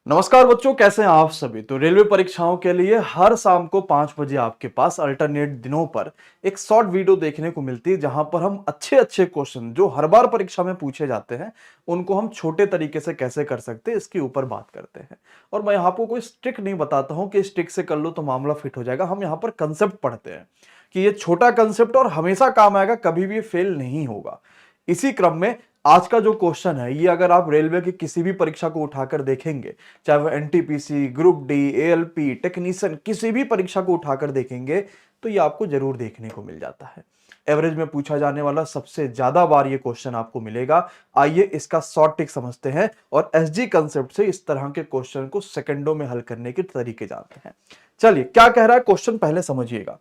नमस्कार बच्चों, कैसे हैं आप सभी। तो रेलवे परीक्षाओं के लिए हर शाम को 5 बजे आपके पास अल्टरनेट दिनों पर एक शॉर्ट वीडियो देखने को मिलती है, जहां पर हम अच्छे अच्छे क्वेश्चन जो हर बार परीक्षा में पूछे जाते हैं उनको हम छोटे तरीके से कैसे कर सकते हैं इसके ऊपर बात करते हैं। और मैं यहाँ पर कोई स्ट्रिक नहीं बताता हूँ कि स्ट्रिक से कर लो तो मामला फिट हो जाएगा। हम यहाँ पर कंसेप्ट पढ़ते हैं कि ये छोटा कंसेप्ट और हमेशा काम आएगा, कभी भी फेल नहीं होगा। इसी क्रम में आज का जो क्वेश्चन है, ये अगर आप रेलवे की किसी भी परीक्षा को उठाकर देखेंगे, चाहे वो NTPC, group D, ALP, technician, किसी भी परीक्षा को उठाकर देखेंगे तो ये आपको जरूर देखने को मिल जाता है। एवरेज में पूछा जाने वाला सबसे ज्यादा बार ये क्वेश्चन आपको मिलेगा। आइए इसका शॉर्ट ट्रिक समझते हैं और एसजी कंसेप्ट से इस तरह के क्वेश्चन को सेकंडों में हल करने के तरीके जानते हैं। चलिए, क्या कह रहा है क्वेश्चन पहले समझिएगा।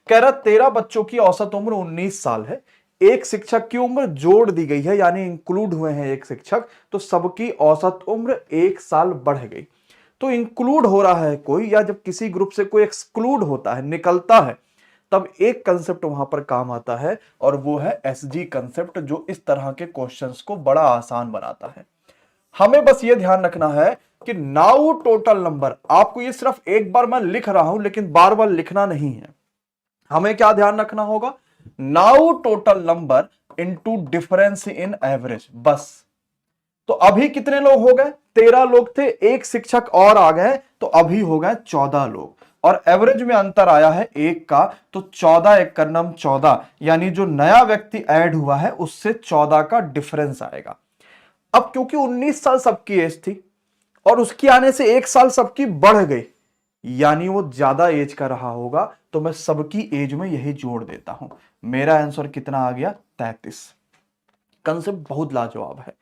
कह रहा 13 बच्चों की औसत उम्र 19 साल है। एक शिक्षक की उम्र जोड़ दी गई है, यानी इंक्लूड हुए हैं एक शिक्षक, तो सबकी औसत उम्र 1 साल बढ़ गई। तो इंक्लूड हो रहा है कोई, या जब किसी ग्रुप से कोई एक्सक्लूड होता है, निकलता है, तब एक कंसेप्ट वहां पर काम आता है और वो है एसजी कंसेप्ट, जो इस तरह के क्वेश्चंस को बड़ा आसान बनाता है। हमें बस ये ध्यान रखना है कि नाउ टोटल नंबर, आपको ये सिर्फ एक बार मैं लिख रहा हूं लेकिन बार बार लिखना नहीं है। हमें क्या ध्यान रखना होगा, now total number into difference in average, बस। तो अभी कितने लोग हो गए, 13 लोग थे, एक शिक्षक और आ गए तो अभी हो गए 14 लोग, और एवरेज में अंतर आया है 1 का, तो 14 एक का नम 14, यानी जो नया व्यक्ति ऐड हुआ है उससे 14 का डिफरेंस आएगा। अब क्योंकि 19 साल सबकी एज थी और उसकी आने से 1 साल सबकी बढ़ गई, यानी वो ज्यादा एज का रहा होगा, तो मैं सबकी एज में यही जोड़ देता हूं। मेरा आंसर कितना आ गया, 33। कंसेप्ट बहुत लाजवाब है।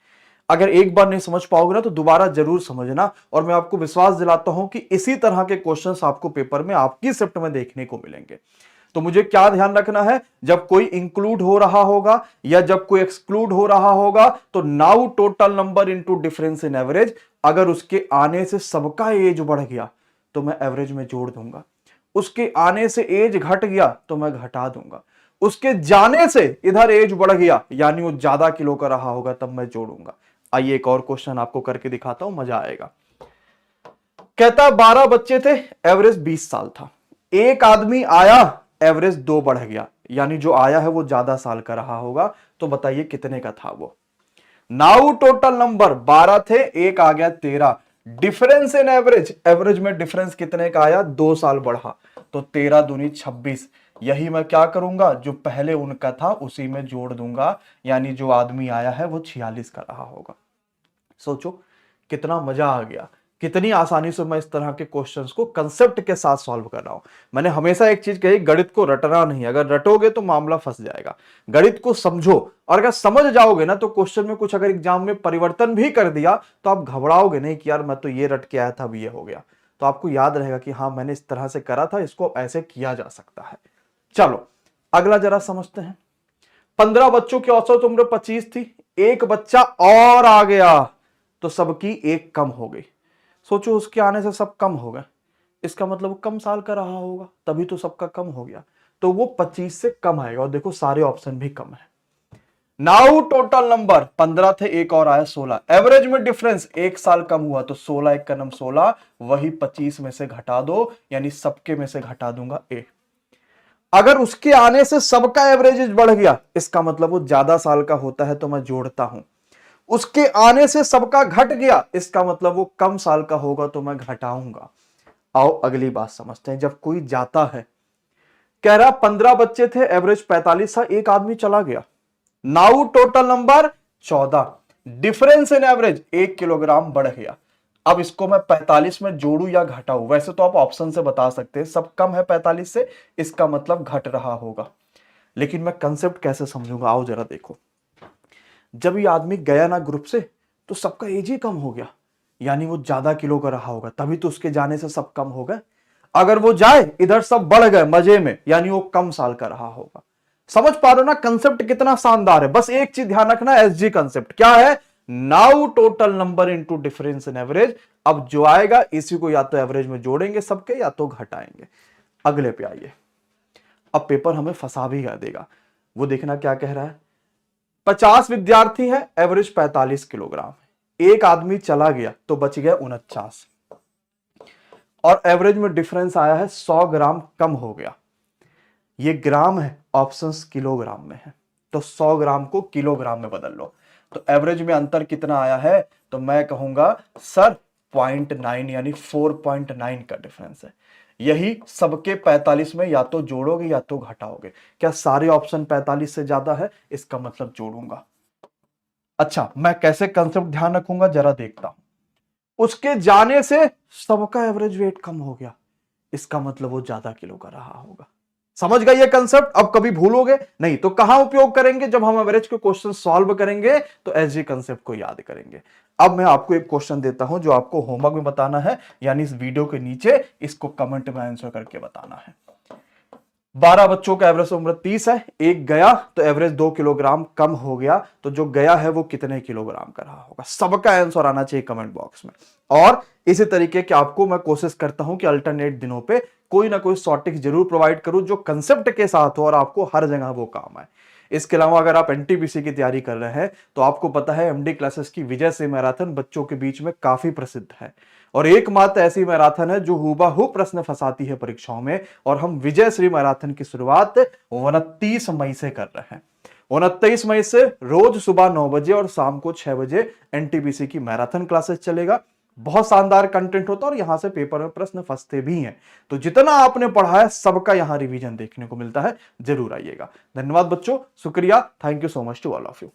अगर एक बार नहीं समझ पाओगे ना तो दोबारा जरूर समझना, और मैं आपको विश्वास दिलाता हूं कि इसी तरह के क्वेश्चंस आपको पेपर में आपकी शिफ्ट में देखने को मिलेंगे। तो मुझे क्या ध्यान रखना है, जब कोई इंक्लूड हो रहा होगा या जब कोई एक्सक्लूड हो रहा होगा, तो now total number into difference in average. अगर उसके आने से सबका एज बढ़ गया तो मैं एवरेज में जोड़ दूंगा, उसके आने से एज घट गया तो मैं घटा दूंगा, उसके जाने से इधर एज बढ़ गया यानी वो ज्यादा किलो का रहा होगा तब मैं जोड़ूंगा। आइए एक और क्वेश्चन आपको करके दिखाता हूं, मजा आएगा। कहता 12 बच्चे थे, एवरेज 20 साल था। एक आदमी आया, एवरेज 2 बढ़ गया, यानी जो आया है वो ज्यादा साल का रहा होगा। तो बताइए कितने का था वो। नाउ टोटल नंबर 12 थे, एक आ गया 13। डिफरेंस इन एवरेज, एवरेज में डिफरेंस कितने का आया, 2 साल बढ़ा, तो 13 दूनी 26। यही मैं क्या करूंगा, जो पहले उनका था उसी में जोड़ दूंगा, यानी जो आदमी आया है वो 46 का रहा होगा। सोचो कितना मजा आ गया, कितनी आसानी से मैं इस तरह के क्वेश्चंस को कंसेप्ट के साथ सॉल्व कर रहा हूं। मैंने हमेशा एक चीज कही, गणित को रटना नहीं, अगर रटोगे तो मामला फंस जाएगा। गणित को समझो, और अगर समझ जाओगे ना तो क्वेश्चन में कुछ अगर एग्जाम में परिवर्तन भी कर दिया तो आप घबराओगे नहीं कि यार मैं तो ये रट के आया था, अब ये हो गया। तो आपको याद रहेगा कि हाँ मैंने इस तरह से करा था, इसको ऐसे किया जा सकता है। चलो अगला जरा समझते हैं। 15 बच्चों की औसत उम्र 25 थी, एक बच्चा और आ गया तो सबकी एक कम हो गई। सोचो उसके आने से सब कम हो गए, इसका मतलब वो कम साल का रहा होगा, तभी तो सबका कम हो गया, तो वो 25 से कम आएगा। और देखो सारे ऑप्शन भी कम है। नाउ टोटल नंबर 15 थे, एक और आया 16। एवरेज में डिफरेंस 1 साल कम हुआ, तो 16 एक का नम 16, वही 25 में से घटा दो, यानी सबके में से घटा दूंगा ए। अगर उसके आने से सबका एवरेज बढ़ गया, इसका मतलब वो ज्यादा साल का होता है तो मैं जोड़ता हूं। उसके आने से सबका घट गया, इसका मतलब वो कम साल का होगा तो मैं घटाऊंगा। आओ अगली बात समझते हैं। जब कोई जाता है, कह रहा 15 बच्चे थे, एवरेज 45 था, एक आदमी चला गया। Now total number 14, difference in average 1 kilogram बढ़ गया। अब इसको मैं 45 में जोड़ू या घटाऊं, वैसे तो आप ऑप्शन से बता सकते हैं, सब कम है 45 से, इसका मतलब घट रहा होगा। लेकिन मैं कंसेप्ट कैसे समझूंगा, आओ जरा देखो। जब ये आदमी गया ना ग्रुप से, तो सबका एज ही कम हो गया, यानी वो ज्यादा किलो का रहा होगा, तभी तो उसके जाने से सब कम हो गए। अगर वो जाए इधर सब बढ़ गए मजे में, यानी वो कम साल का रहा होगा। समझ पा रहे हो ना कंसेप्ट कितना शानदार है। बस एक चीज ध्यान रखना, एसजी कंसेप्ट क्या है, now total number into difference in average. अब जो आएगा इसी को या तो एवरेज में जोड़ेंगे सबके, या तो घटाएंगे। अगले पे आइए। अब पेपर हमें फंसा भी देगा, वो देखना क्या कह रहा है। 50 विद्यार्थी हैं, एवरेज 45 किलोग्राम है। एक आदमी चला गया तो बच गया 49, और एवरेज में डिफरेंस आया है 100 ग्राम कम हो गया। ये ग्राम है, ऑप्शंस किलोग्राम में है, तो 100 ग्राम को किलोग्राम में बदल लो। तो एवरेज में अंतर कितना आया है, तो मैं कहूंगा सर 0.9 यानी 4.9 का डिफरेंस है। यही सबके 45 में या तो जोड़ोगे या तो घटाओगे। क्या सारे ऑप्शन 45 से ज्यादा है, इसका मतलब जोड़ूंगा। अच्छा, मैं कैसे कंसेप्ट ध्यान रखूंगा जरा देखता हूं। उसके जाने से सबका एवरेज वेट कम हो गया, इसका मतलब वो ज्यादा किलो का रहा होगा। समझ गए ये कंसेप्ट? अब कभी भूलोगे नहीं तो कहां उपयोग करेंगे, जब हम एवरेज के क्वेश्चन सॉल्व करेंगे तो एसजी कंसेप्ट को याद करेंगे। अब मैं आपको एक क्वेश्चन देता हूं जो आपको होमवर्क में बताना है, यानी इस वीडियो के नीचे इसको कमेंट में आंसर करके बताना है। 12 बच्चों का एवरेज उम्र 30 है, एक गया तो एवरेज 2 किलोग्राम कम हो गया, तो जो गया है वो कितने किलोग्राम का रहा होगा, सबका आंसर आना चाहिए कमेंट बॉक्स में। और इसी तरीके के आपको मैं कोशिश करता हूं कि अल्टरनेट दिनों पे कोई ना कोई शॉर्ट टिप्स जरूर प्रोवाइड करूं जो कंसेप्ट के साथ हो और आपको हर जगह वो काम आए। इसके अलावा अगर आप एनटीपीसी की तैयारी कर रहे हैं तो आपको पता है एमडी क्लासेस की विजय से मैराथन बच्चों के बीच में काफी प्रसिद्ध है, और एकमात्र ऐसी मैराथन है जो हूबहू प्रश्न फंसाती है परीक्षाओं में। और हम विजय श्री मैराथन की शुरुआत 29 मई से कर रहे हैं। 29 मई से रोज सुबह 9 बजे और शाम को 6 बजे एनटीपीसी की मैराथन क्लासेस चलेगा। बहुत शानदार कंटेंट होता है और यहां से पेपर में प्रश्न फंसते भी हैं, तो जितना आपने पढ़ा है सबका यहां रिवीजन देखने को मिलता है। जरूर आइएगा। धन्यवाद बच्चों, शुक्रिया, thank you so much to all of you.